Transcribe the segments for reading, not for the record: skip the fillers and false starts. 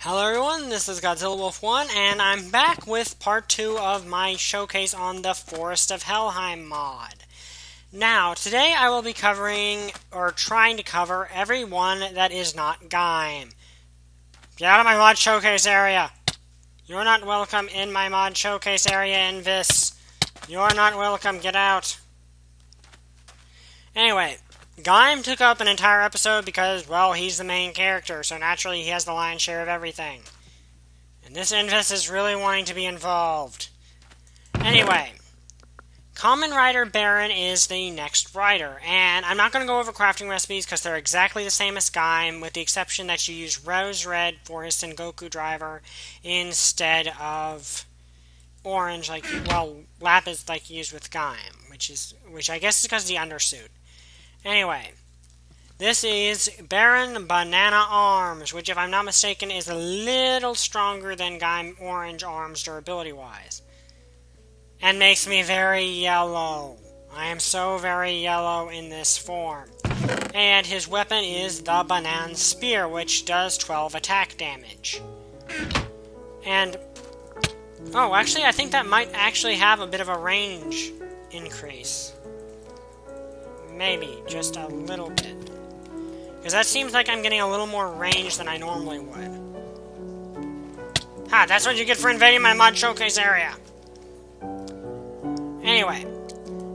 Hello everyone, this is Godzilla Wolf 1, and I'm back with part 2 of my showcase on the Forest of Helheim mod. Now, today I will be covering, or trying to cover, every one that is not Gaim. Get out of my mod showcase area! You're not welcome in my mod showcase area in this. You're not welcome, get out. Anyway, Gaim took up an entire episode because, well, he's the main character, so naturally he has the lion's share of everything. And this Invest is really wanting to be involved. Anyway, Kamen Rider Baron is the next rider, and I'm not going to go over crafting recipes because they're exactly the same as Gaim, with the exception that you use Rose Red for his Sengoku driver instead of orange, lapis like you use with Gaim, which I guess is because of the undersuit. Anyway, this is Baron Banana Arms, which, if I'm not mistaken, is a little stronger than Gaim Orange Arms durability-wise. And makes me very yellow. I am so very yellow in this form. And his weapon is the Banana Spear, which does 12 attack damage. And, oh, actually, I think that might actually have a bit of a range increase. Maybe, just a little bit. Because that seems like I'm getting a little more range than I normally would. Ha, that's what you get for invading my mod showcase area! Anyway,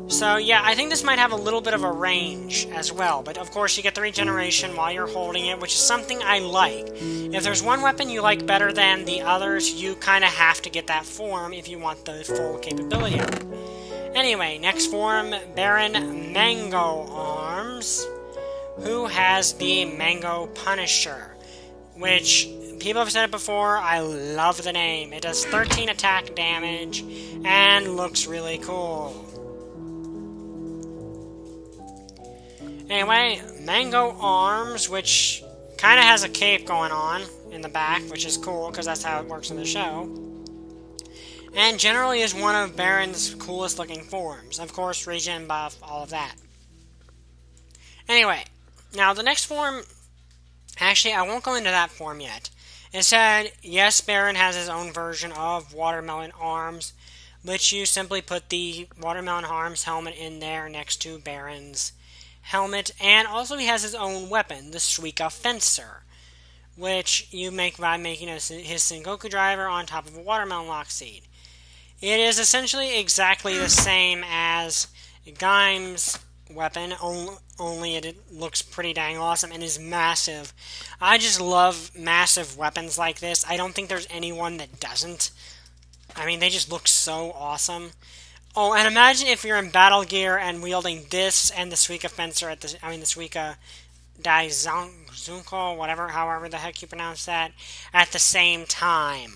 so yeah, I think this might have a little bit of a range as well, but of course you get the regeneration while you're holding it, which is something I like. If there's one weapon you like better than the others, you kind of have to get that form if you want the full capability of it. Anyway, next form, Baron Mango Arms, who has the Mango Punisher, which, people have said it before, I love the name. It does 13 attack damage, and looks really cool. Anyway, Mango Arms, which kind of has a cape going on in the back, which is cool, because that's how it works in the show. And generally is one of Baron's coolest looking forms. Of course, regen buff, all of that. Anyway, now the next form, actually I won't go into that form yet. Instead, yes, Baron has his own version of Watermelon Arms, which you simply put the Watermelon Arms helmet in there next to Baron's helmet, and also he has his own weapon, the Suika Fencer, which you make by making his Sengoku driver on top of a Watermelon Lock Seed. It is essentially exactly the same as Gaim's weapon, only it looks pretty dang awesome and is massive. I just love massive weapons like this. I don't think there's anyone that doesn't. I mean, they just look so awesome. Oh, and imagine if you're in battle gear and wielding this and the Suika Fencer the Suika Daizunko, however the heck you pronounce that, at the same time.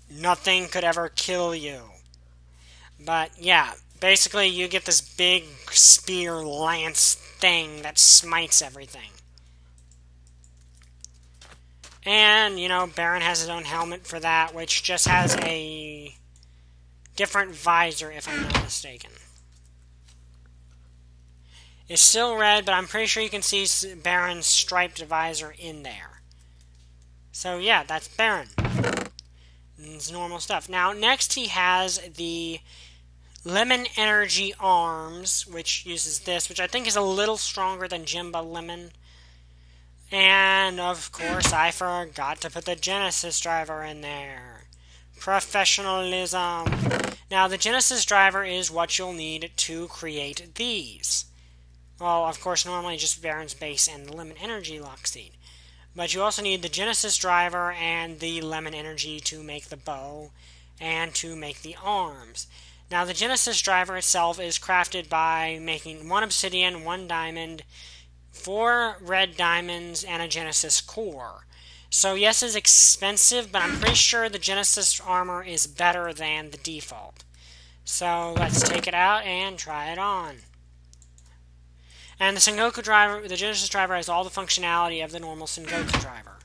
Nothing could ever kill you. But, yeah, basically you get this big spear lance thing that smites everything. And, you know, Baron has his own helmet for that, which just has a different visor, if I'm not mistaken. It's still red, but I'm pretty sure you can see Baron's striped visor in there. So, yeah, that's Baron. It's normal stuff. Now, next he has the Lemon Energy Arms, which uses this, which I think is a little stronger than Jimba Lemon. And, of course, I forgot to put the Genesis driver in there. Professionalism. Now, the Genesis driver is what you'll need to create these. Well, of course, normally just Baron's base and the Lemon Energy Lock Seed. But you also need the Genesis driver and the Lemon Energy to make the bow and to make the arms. Now, the Genesis driver itself is crafted by making 1 obsidian, 1 diamond, 4 red diamonds, and a Genesis core. So, yes, it's expensive, but I'm pretty sure the Genesis armor is better than the default. So, let's take it out and try it on. And the Sengoku driver, the Genesis driver, has all the functionality of the normal Sengoku driver.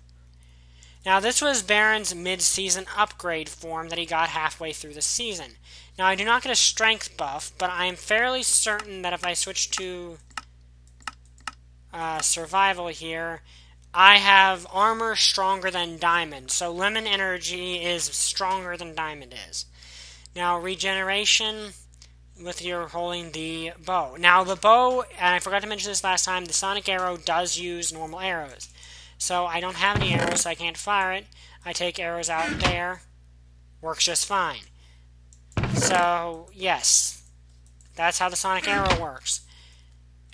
Now, this was Baron's mid-season upgrade form that he got halfway through the season. Now, I do not get a strength buff, but I am fairly certain that if I switch to survival here, I have armor stronger than diamond, so lemon energy is stronger than diamond is. Now, regeneration with your holding the bow. Now, the bow, and I forgot to mention this last time, the sonic arrow does use normal arrows. So I don't have any arrows, so I can't fire it. I take arrows out there. Works just fine. So, yes. That's how the sonic arrow works.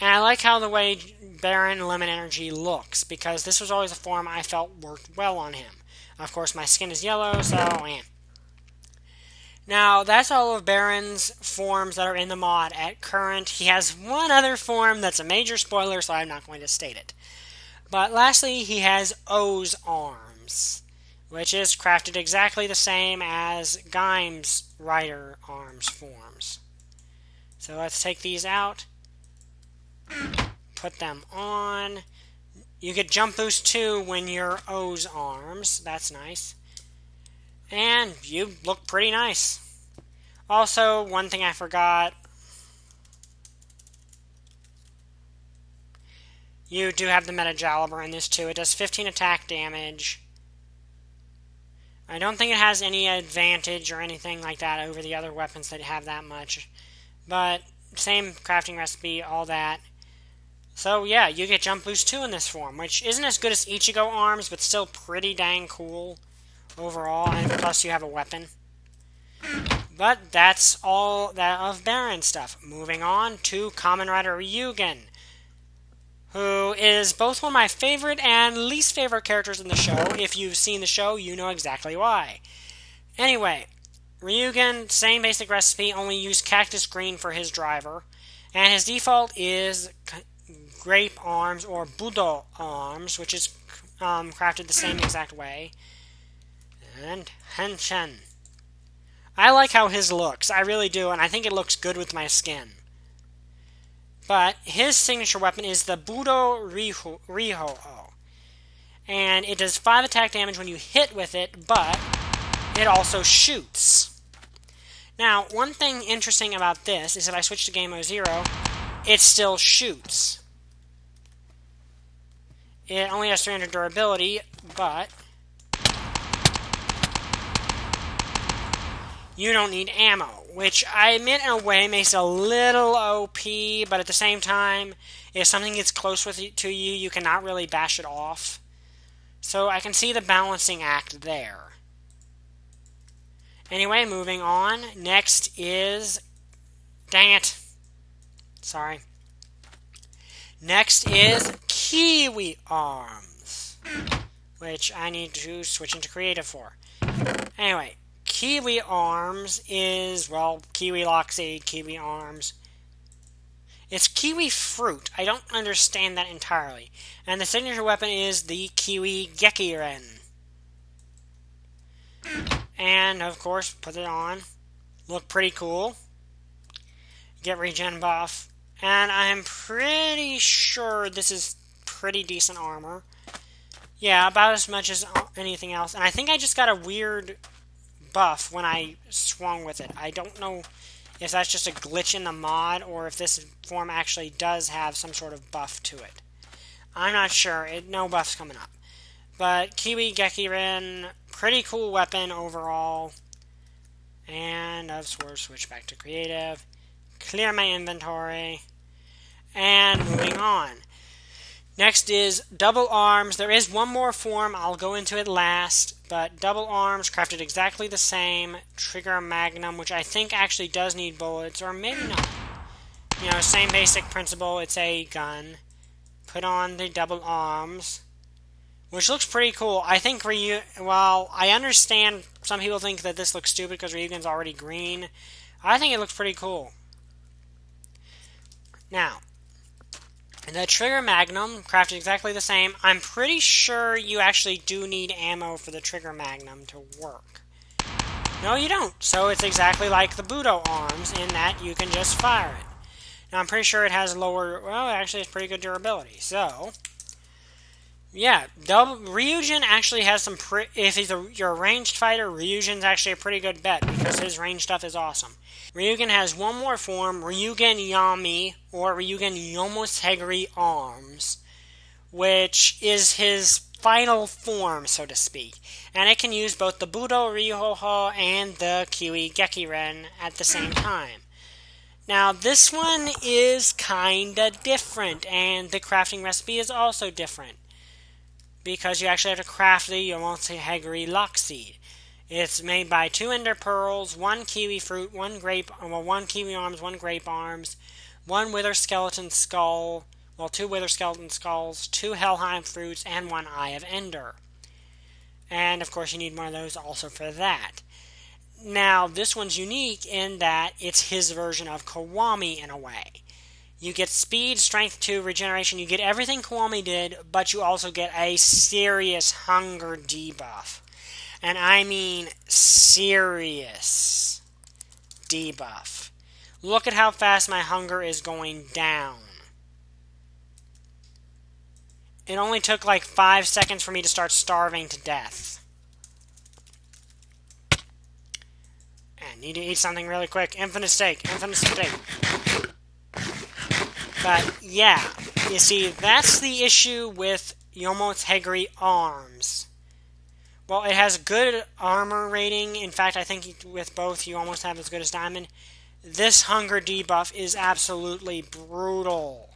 And I like how the way Baron Lemon Energy looks, because this was always a form I felt worked well on him. Of course, my skin is yellow, so eh. Now, that's all of Baron's forms that are in the mod at current. He has one other form that's a major spoiler, so I'm not going to state it. But lastly, he has O's arms, which is crafted exactly the same as Gaim's Rider arms forms. So let's take these out. Put them on. You get jump boost too when you're O's arms. That's nice. And you look pretty nice. Also, one thing I forgot. You do have the Meta Jalabur in this too. It does 15 attack damage. I don't think it has any advantage or anything like that over the other weapons that have that much. But, same crafting recipe, all that. So yeah, you get Jump Boost 2 in this form, which isn't as good as Ichigo arms, but still pretty dang cool overall, and plus you have a weapon. But that's all that of Baron stuff. Moving on to Kamen Rider Ryugen, who is both one of my favorite and least favorite characters in the show. If you've seen the show, you know exactly why. Anyway, Ryugen, same basic recipe, only use Cactus Green for his driver, and his default is Grape Arms, or Budo Arms, which is crafted the same exact way. And Henshin. I like how his looks, I really do, and I think it looks good with my skin. But his signature weapon is the Budo Riho-O. And it does 5 attack damage when you hit with it, but it also shoots. Now, one thing interesting about this is if I switch to Game Mode 0, it still shoots. It only has 300 durability, but you don't need ammo, which I admit in a way makes it a little OP, but at the same time, if something gets close to you, you cannot really bash it off. So I can see the balancing act there. Anyway, moving on. Next is... Dang it. Sorry. Next is Kiwi Arms, which I need to switch into creative for. Anyway, Kiwi Arms is, well, Kiwi Lockseed, Kiwi Arms. It's Kiwi Fruit. I don't understand that entirely. And the signature weapon is the Kiwi Gekiren. And, of course, put it on. Look pretty cool. Get regen buff. And I'm pretty sure this is pretty decent armor. Yeah, about as much as anything else. And I think I just got a weird buff when I swung with it. I don't know if that's just a glitch in the mod or if this form actually does have some sort of buff to it. I'm not sure. No buff's coming up. But Kiwi Gekiren, pretty cool weapon overall. And of course, switch back to creative. Clear my inventory. And moving on. Next is Double Arms. There is one more form. I'll go into it last. But Double Arms, crafted exactly the same. Trigger Magnum, which I think actually does need bullets, or maybe not. You know, same basic principle. It's a gun. Put on the Double Arms, which looks pretty cool. I think well, I understand some people think that this looks stupid because Ryugen's already green. I think it looks pretty cool. Now, the Trigger Magnum, crafted exactly the same. I'm pretty sure you actually do need ammo for the Trigger Magnum to work. No, you don't. So it's exactly like the Budo Arms in that you can just fire it. Now, I'm pretty sure it has lower... Well, actually, it's pretty good durability. So, yeah, Ryugen actually has some... If you're a ranged fighter, Ryugen's actually a pretty good bet because his range stuff is awesome. Ryugen has one more form, Ryugen Yami, or Ryugen Yomosegiri Arms, which is his final form, so to speak. And it can use both the Budo Ryuho and the Kiwi Gekiren at the same time. Now, this one is kinda different, and the crafting recipe is also different, because you actually have to craft the Yomotsehegiri Lock Seed. It's made by 2 ender pearls, 1 kiwi fruit, 1 kiwi arms, 1 grape arms, 1 wither skeleton skull, 2 wither skeleton skulls, 2 Helheim fruits, and 1 eye of ender. And, of course, you need one of those also for that. Now, this one's unique in that it's his version of Kiwami in a way. You get speed, strength 2, regeneration. You get everything Kiwami did, but you also get a serious hunger debuff. And I mean serious debuff. Look at how fast my hunger is going down. It only took like 5 seconds for me to start starving to death. And need to eat something really quick. Infinite steak. But yeah, you see, that's the issue with Yomotsehegiri arms. Well, it has good armor rating. In fact, I think with both you almost have as good as Diamond. This hunger debuff is absolutely brutal.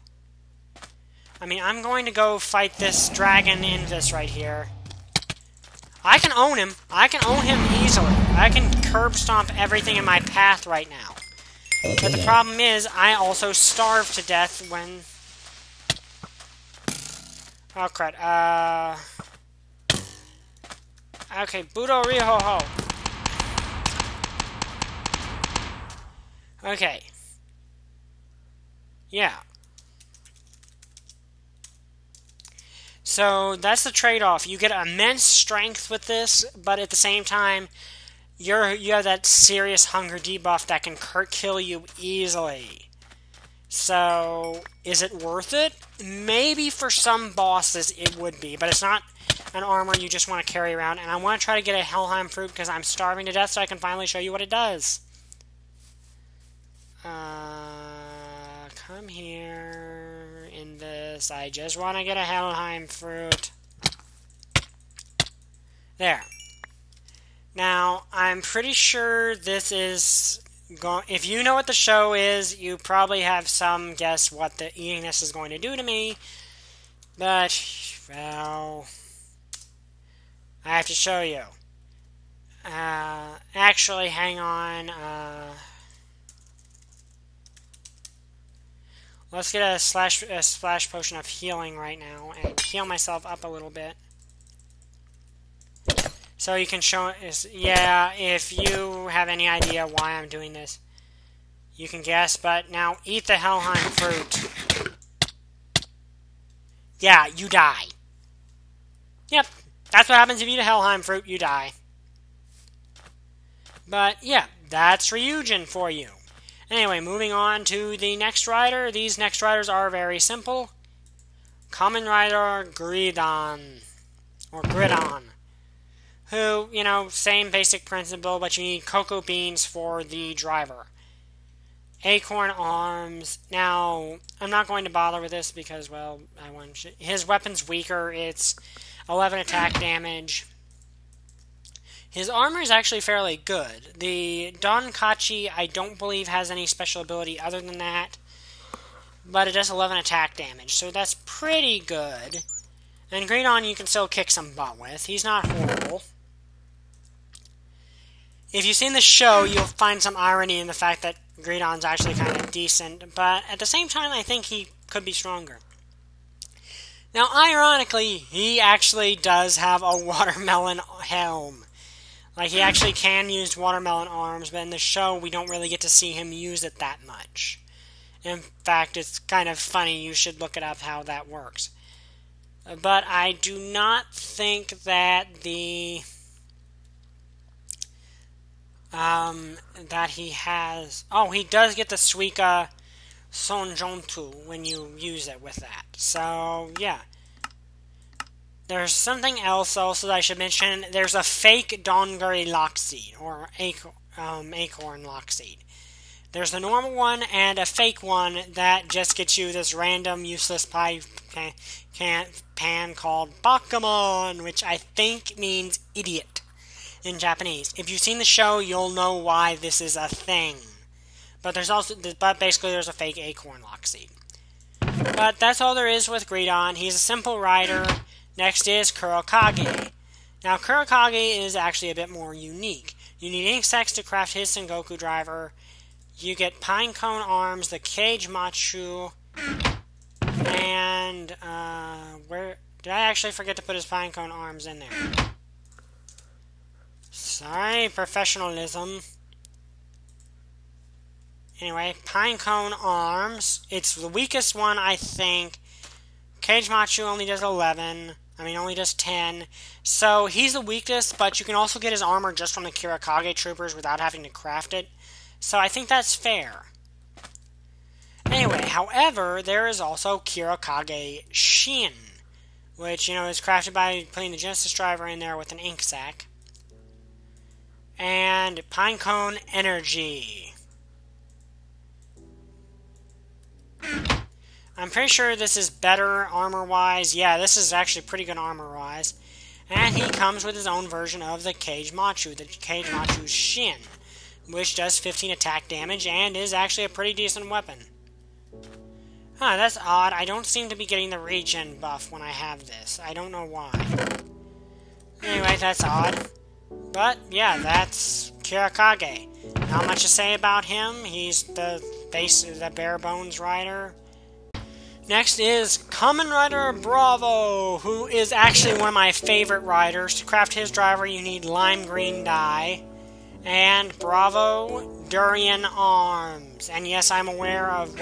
I mean, I'm going to go fight this dragon Invis right here. I can own him. I can own him easily. I can curb stomp everything in my path right now. But the problem is, I also starve to death when... Oh, crud. Okay, Budo Rihoho. Okay. Yeah. So, that's the trade-off. You get immense strength with this, but at the same time, you have that serious hunger debuff that can kill you easily. So, is it worth it? Maybe for some bosses it would be, but it's not an armor you just want to carry around. And I want to try to get a Helheim fruit because I'm starving to death so I can finally show you what it does. Come here in this. I just want to get a Helheim fruit. There. Now, I'm pretty sure this is... If you know what the show is, you probably have some guess what the eating this is going to do to me. But, well... I have to show you. Actually, hang on. Let's get a splash potion of healing right now and heal myself up a little bit. So you can show, yeah, if you have any idea why I'm doing this, you can guess, but now eat the Helheim fruit. Yeah, you die. Yep, that's what happens if you eat a Helheim fruit, you die. But, yeah, that's Ryugen for you. Anyway, moving on to the next rider. These next riders are very simple. Kamen Rider Gridon, or Gridon, who, you know, same basic principle, but you need cocoa beans for the driver. Acorn arms. Now, I'm not going to bother with this because, well, his weapon's weaker. It's 11 attack damage. His armor is actually fairly good. The Donkachi, I don't believe, has any special ability other than that. But it does 11 attack damage, so that's pretty good. And Gridon you can still kick some butt with. He's not horrible. If you've seen the show, you'll find some irony in the fact that Gridon's actually kind of decent. But at the same time, I think he could be stronger. Now, ironically, he actually does have a watermelon helm. Like, he actually can use watermelon arms, but in the show, we don't really get to see him use it that much. In fact, it's kind of funny. You should look it up how that works. But I do not think that that he has... Oh, he does get the Suika Sonjontu when you use it with that. So, yeah. There's something else also that I should mention. There's a fake Dongari Lockseed, or Acorn Lockseed. There's the normal one and a fake one that just gets you this random useless pie pan called Bakamon, which I think means idiot in Japanese. If you've seen the show, you'll know why this is a thing. But basically there's a fake acorn lock seed. But that's all there is with Gridon. He's a simple rider. Next is Kurokage. Now Kurokage is actually a bit more unique. You need ink sacks to craft his Sengoku driver. You get Pinecone arms, the Cage Machu, and where did I actually forget to put his Pinecone arms in there? Sorry, professionalism. Anyway, Pinecone arms. It's the weakest one, I think. Cage Machu only does 11. Only does 10. So he's the weakest, but you can also get his armor just from the Kurokage troopers without having to craft it. So I think that's fair. Anyway, however, there is also Kurokage Shin, which, is crafted by putting the Genesis driver in there with an ink sac. And Pinecone Energy. I'm pretty sure this is better armor-wise. Yeah, this is actually pretty good armor-wise. And he comes with his own version of the Cage Machu, the Cage Machu Shin, which does 15 attack damage and is actually a pretty decent weapon. Huh, that's odd. I don't seem to be getting the regen buff when I have this. I don't know why. Anyway, that's odd. But, yeah, that's Kurokage. Not much to say about him. He's the bare bones rider. Next is Kamen Rider Bravo, who is actually one of my favorite riders. To craft his driver, you need lime green dye. And Bravo Durian Arms. And yes, I'm aware of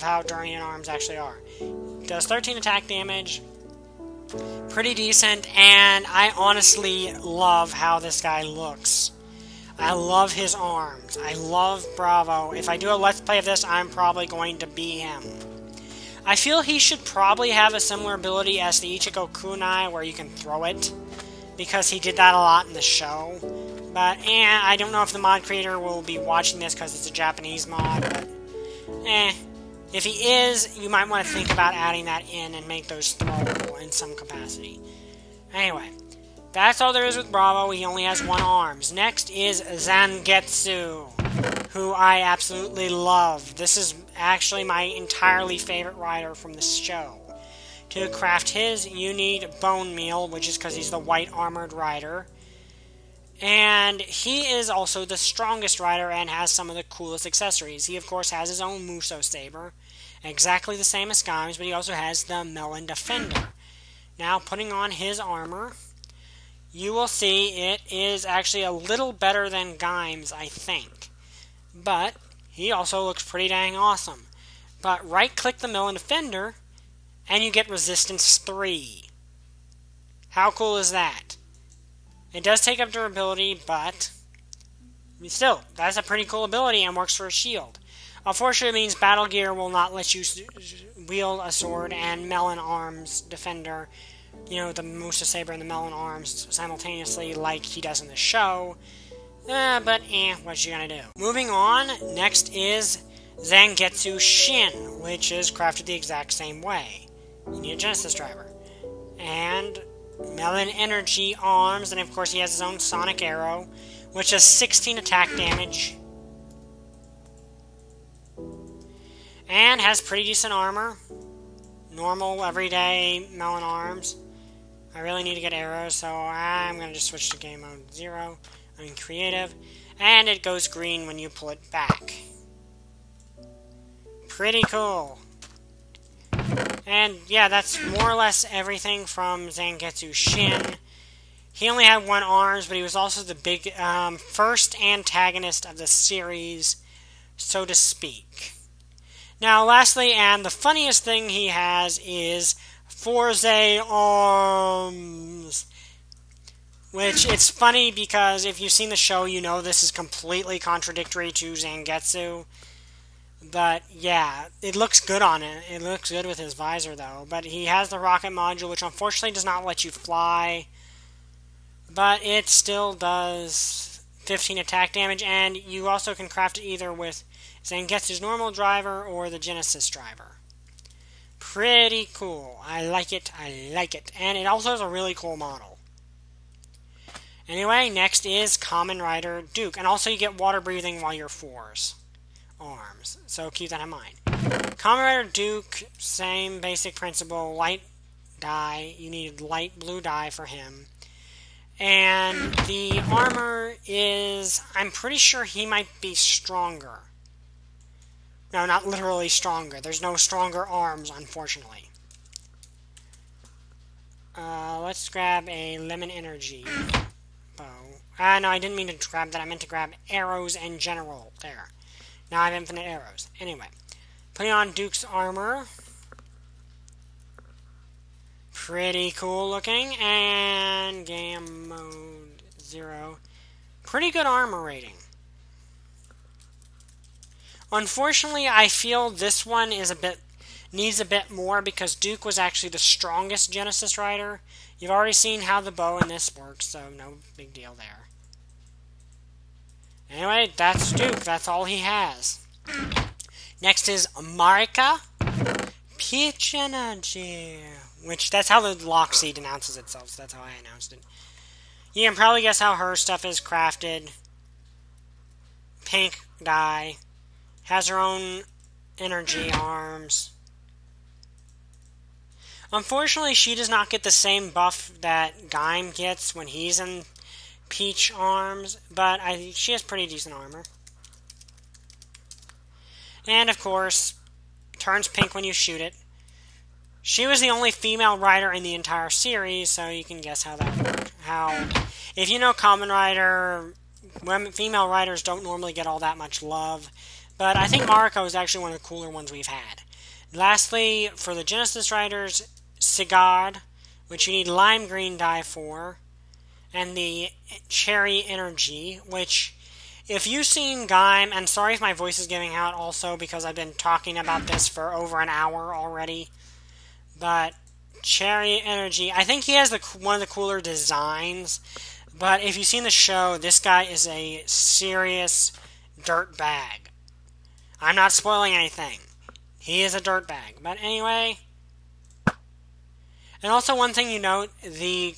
how Durian Arms actually are. Does 13 attack damage. Pretty decent, and I honestly love how this guy looks. I love his arms. I love Bravo. If I do a Let's Play of this, I'm probably going to be him. I feel he should probably have a similar ability as the Ichigo Kunai, where you can throw it, because he did that a lot in the show. But, I don't know if the mod creator will be watching this because it's a Japanese mod, but, if he is, you might want to think about adding that in and make those throwable in some capacity. Anyway, that's all there is with Bravo. He only has one arms. Next is Zangetsu, who I absolutely love. This is actually my entirely favorite rider from the show. To craft his, you need Bone Meal, which is because he's the white armored rider. And he is also the strongest rider and has some of the coolest accessories. He, of course, has his own Muso Saber, exactly the same as Gaim's, but he also has the Melon Defender. Now, putting on his armor, you will see it is actually a little better than Gaim's, I think. But he also looks pretty dang awesome. But right-click the Melon Defender, and you get Resistance 3. How cool is that? It does take up durability, but still, that's a pretty cool ability and works for a shield. Unfortunately, it means Battle Gear will not let you wield a sword and Melon Arms Defender, the Musa Saber and the Melon Arms simultaneously like he does in the show. But what you gonna do? Moving on, next is Zangetsu Shin, which is crafted the exact same way. You need a Genesis driver. And Melon Energy Arms, and of course he has his own Sonic Arrow, which does 16 attack damage. And has pretty decent armor. Normal, everyday Melon Arms. I really need to get arrows, so I'm going to just switch to game mode 0. Creative. And it goes green when you pull it back. Pretty cool. And yeah, that's more or less everything from Zangetsu Shin. He only had one arms, but he was also the big first antagonist of the series, so to speak. Now, lastly, and the funniest thing he has is Forze Arms. Which, it's funny because if you've seen the show, you know this is completely contradictory to Zangetsu. But, yeah, it looks good on it. It looks good with his visor, though. But he has the rocket module, which unfortunately does not let you fly. But it still does 15 attack damage, and you also can craft it either with Zangetsu's normal driver or the Genesis driver. Pretty cool. I like it. I like it. And it also has a really cool model. Anyway, next is Kamen Rider Duke. And also you get water breathing while you're 4's arms. So keep that in mind. Kamen Rider Duke, same basic principle. Light dye. You need light blue dye for him. And the armor is... I'm pretty sure he might be stronger. No, not literally stronger. There's no stronger arms, unfortunately. Let's grab a Lemon Energy bow. No, I didn't mean to grab that. I meant to grab arrows in general. There. Now I have infinite arrows. Anyway. Putting on Duke's armor. Pretty cool looking. And Gaim mode 0. Pretty good armor rating. Unfortunately, I feel this one is needs a bit more because Duke was actually the strongest Genesis rider. You've already seen how the bow in this works, so no big deal there. Anyway, that's Duke. That's all he has. Next is Marika. Peach Energy. Which, that's how the lock seed announces itself, so that's how I announced it. You can probably guess how her stuff is crafted. Pink dye. Has her own energy arms. Unfortunately, she does not get the same buff that Gaim gets when he's in Peach arms, but she has pretty decent armor. And, of course, turns pink when you shoot it. She was the only female rider in the entire series, so you can guess how that worked. If you know Kamen Rider, female riders don't normally get all that much love. But I think Mariko is actually one of the cooler ones we've had. Lastly, for the Genesis Riders, Sigard, which you need lime green dye for, and the Cherry Energy, which, if you've seen Gaim, and sorry if my voice is giving out also because I've been talking about this for over an hour already, but Cherry Energy, I think he has one of the cooler designs, but if you've seen the show, this guy is a serious dirtbag. I'm not spoiling anything. He is a dirtbag. But anyway. And also one thing you note, the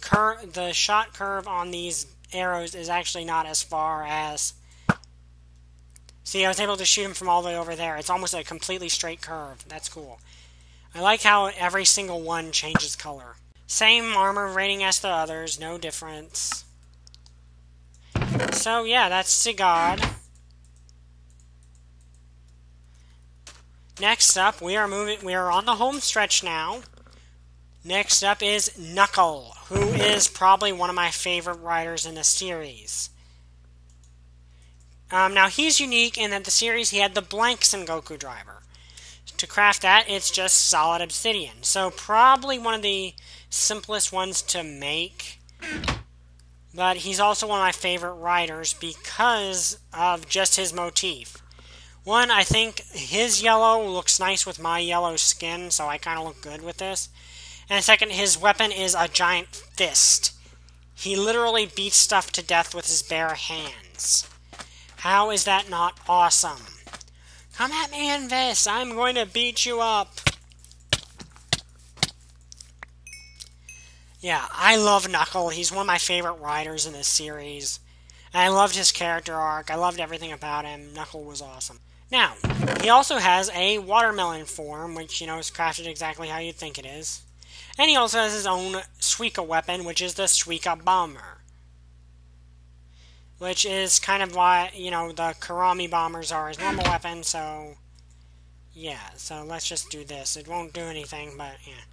shot curve on these arrows is actually not as far as... See, I was able to shoot him from all the way over there. It's almost a completely straight curve. That's cool. I like how every single one changes color. Same armor rating as the others. No difference. So yeah, that's Sigard. Next up, we are on the home stretch now. Next up is Knuckle, who is probably one of my favorite riders in the series. Now, he's unique in that the series, he had the blank Sengoku driver. To craft that, it's just solid obsidian. So, probably one of the simplest ones to make. But he's also one of my favorite riders because of just his motif. One, I think his yellow looks nice with my yellow skin, so I kind of look good with this. And second, his weapon is a giant fist. He literally beats stuff to death with his bare hands. How is that not awesome? Come at me, Invis! I'm going to beat you up! Yeah, I love Knuckle. He's one of my favorite riders in this series. And I loved his character arc. I loved everything about him. Knuckle was awesome. Now, he also has a watermelon form, which, is crafted exactly how you'd think it is. And he also has his own Suika weapon, which is the Suika Bomber. Which is kind of why, the Kurami Bombers are his normal weapon, so... Yeah, so let's just do this. It won't do anything, but, yeah.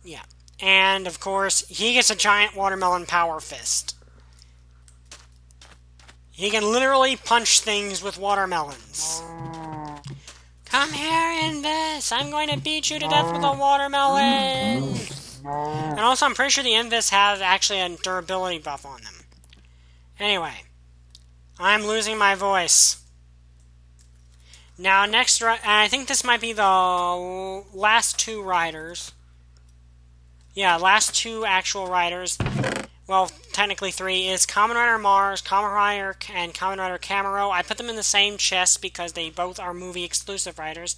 Yeah. And, of course, he gets a giant watermelon power fist. He can literally punch things with watermelons. Come here, Invis! I'm going to beat you to death with a watermelon! And also, I'm pretty sure the Invis have actually a durability buff on them. Anyway. I'm losing my voice. Now, next... And I think this might be the last two riders. Yeah, last two actual riders. well, technically 3, is Kamen Rider Mars, Kamen Rider, and Kamen Rider Camaro. I put them in the same chest because they both are movie exclusive riders.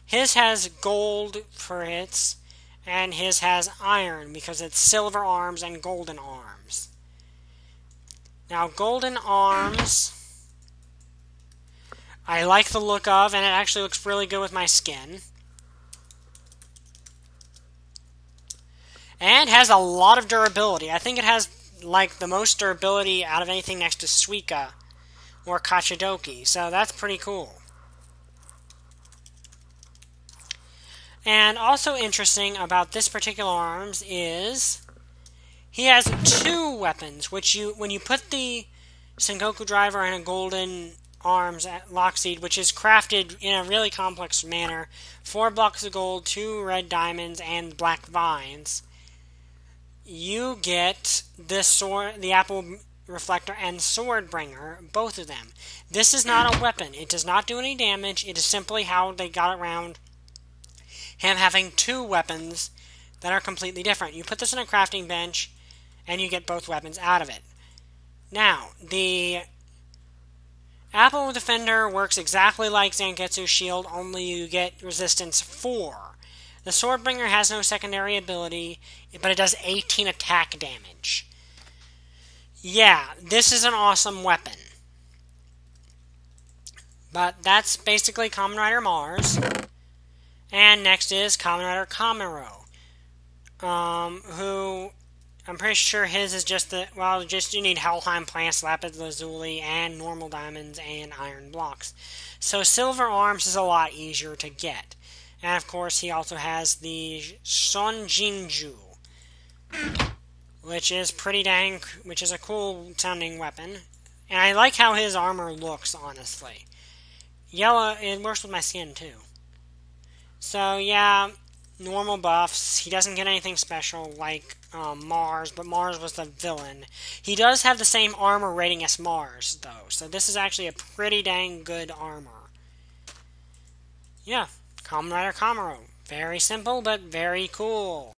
His has gold for hits, and his has iron because it's silver arms and golden arms. Now, golden arms, I like the look of, and it actually looks really good with my skin. And has a lot of durability. I think it has, like, the most durability out of anything next to Suika or Kachidoki, so that's pretty cool. And also interesting about this particular arms is he has 2 weapons, which when you put the Sengoku driver in a golden arms at Lockseed, which is crafted in a really complex manner, 4 blocks of gold, 2 red diamonds, and black vines, you get this sword, the apple reflector, and sword bringer, both of them. This is not a weapon. It does not do any damage. It is simply how they got around him having 2 weapons that are completely different. You put this in a crafting bench, and you get both weapons out of it. Now, the Apple Defender works exactly like Zangetsu Shield, only you get resistance 4. The Swordbringer has no secondary ability, but it does 18 attack damage. Yeah, this is an awesome weapon. But that's basically Kamen Rider Mars. And next is Kamen Rider Camaro, who I'm pretty sure his is just you need Helheim plants, lapis lazuli, and normal diamonds and iron blocks. So silver arms is a lot easier to get. And of course, he also has the Sonjinju, which is a cool sounding weapon. And I like how his armor looks, honestly. Yellow, it works with my skin too. So yeah, normal buffs. He doesn't get anything special like Mars, but Mars was the villain. He does have the same armor rating as Mars, though, so this is actually a pretty dang good armor. Yeah, Kamen Rider Camaro. Very simple, but very cool.